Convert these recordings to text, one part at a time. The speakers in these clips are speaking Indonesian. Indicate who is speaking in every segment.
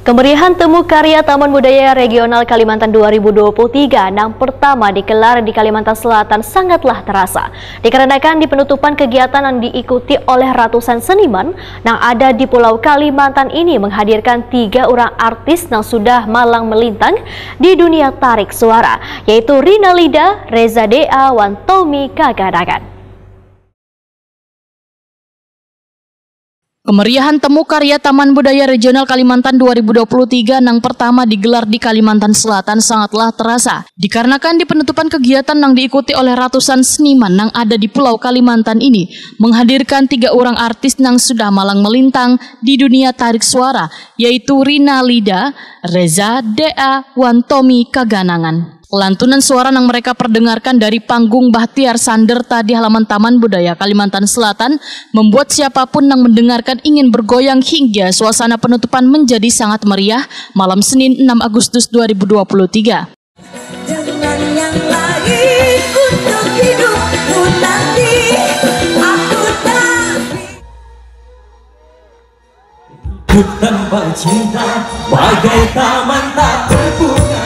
Speaker 1: Kemeriahan Temu Karya Taman Budaya Regional Kalimantan 2023 yang pertama digelar di Kalimantan Selatan sangatlah terasa. Dikarenakan di penutupan kegiatan yang diikuti oleh ratusan seniman yang ada di Pulau Kalimantan ini menghadirkan 3 orang artis yang sudah malang melintang di dunia tarik suara, yaitu Rina Lida, Reza Dea, wan Tommy Kaganagan.
Speaker 2: Kemeriahan Temu Karya Taman Budaya Regional Kalimantan 2023 yang pertama digelar di Kalimantan Selatan sangatlah terasa. Dikarenakan di penutupan kegiatan yang diikuti oleh ratusan seniman yang ada di Pulau Kalimantan ini menghadirkan 3 orang artis yang sudah malang melintang di dunia tarik suara, yaitu Rina Lida, Reza Dea, wan Tommy Kaganagan. Lantunan suara yang mereka perdengarkan dari panggung Bahtiar Sanderta di halaman Taman Budaya Kalimantan Selatan membuat siapapun yang mendengarkan ingin bergoyang hingga suasana penutupan menjadi sangat meriah malam Senin 6 Agustus 2023.
Speaker 3: Tanpa cinta bagai taman tak berbunga.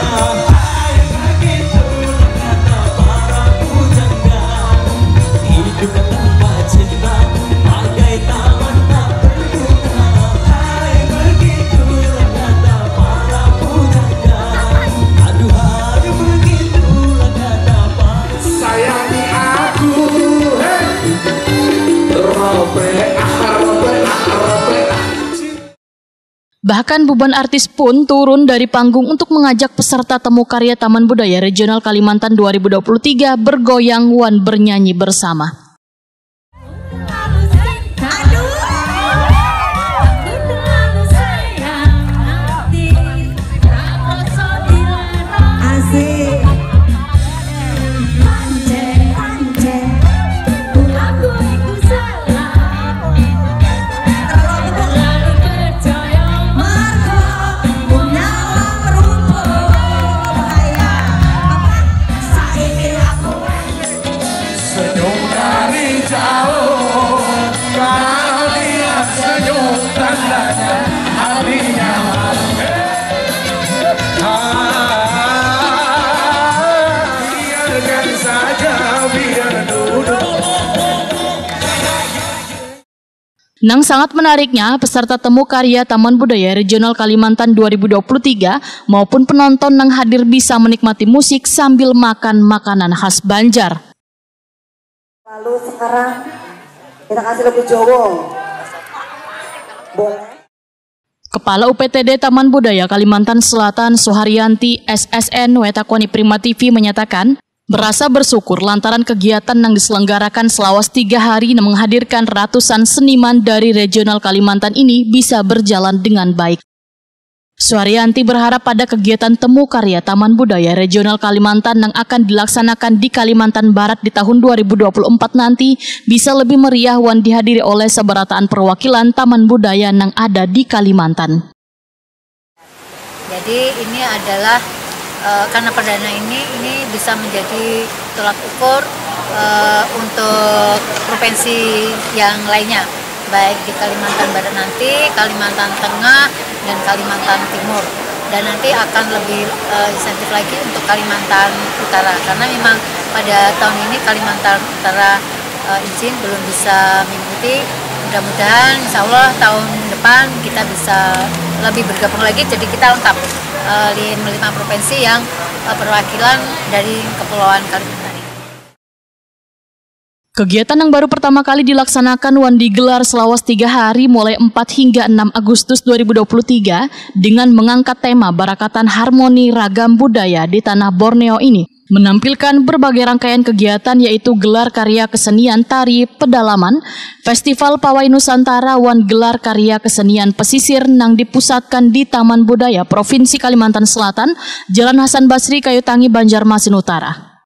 Speaker 2: Bahkan beban artis pun turun dari panggung untuk mengajak peserta Temu Karya Taman Budaya Regional Kalimantan 2023 bergoyang wan bernyanyi bersama. Nang sangat menariknya, peserta Temu Karya Taman Budaya Regional Kalimantan 2023 maupun penonton yang hadir bisa menikmati musik sambil makan makanan khas Banjar.
Speaker 4: Lalu sekarang kita kasih lebih Jawa. Boleh?
Speaker 2: Kepala UPTD Taman Budaya Kalimantan Selatan Suharyanti SSN Wetakoni Prima TV menyatakan merasa bersyukur lantaran kegiatan yang diselenggarakan selawas 3 hari yang menghadirkan ratusan seniman dari regional Kalimantan ini bisa berjalan dengan baik. Suharyanti berharap pada kegiatan Temu Karya Taman Budaya Regional Kalimantan yang akan dilaksanakan di Kalimantan Barat di tahun 2024 nanti bisa lebih meriah wan dihadiri oleh seberataan perwakilan taman budaya yang ada di Kalimantan.
Speaker 5: Jadi ini adalah karena perdana ini bisa menjadi tolak ukur untuk provinsi yang lainnya, baik di Kalimantan Barat nanti, Kalimantan Tengah, dan Kalimantan Timur. Dan nanti akan lebih insentif lagi untuk Kalimantan Utara, karena memang pada tahun ini Kalimantan Utara izin belum bisa mengikuti. Mudah-mudahan insya Allah tahun depan kita bisa lebih bergabung lagi, jadi kita lengkap 5 provinsi yang perwakilan dari Kepulauan Kalimantan.
Speaker 2: Kegiatan yang baru pertama kali dilaksanakan wan digelar selawas 3 hari mulai 4 hingga 6 Agustus 2023 dengan mengangkat tema Barakatan Harmoni Ragam Budaya di Tanah Borneo ini. Menampilkan berbagai rangkaian kegiatan yaitu gelar karya kesenian tari pedalaman, Festival Pawai Nusantara wan gelar karya kesenian pesisir yang dipusatkan di Taman Budaya Provinsi Kalimantan Selatan, Jalan Hasan Basri, Kayu Tangi, Banjarmasin Utara.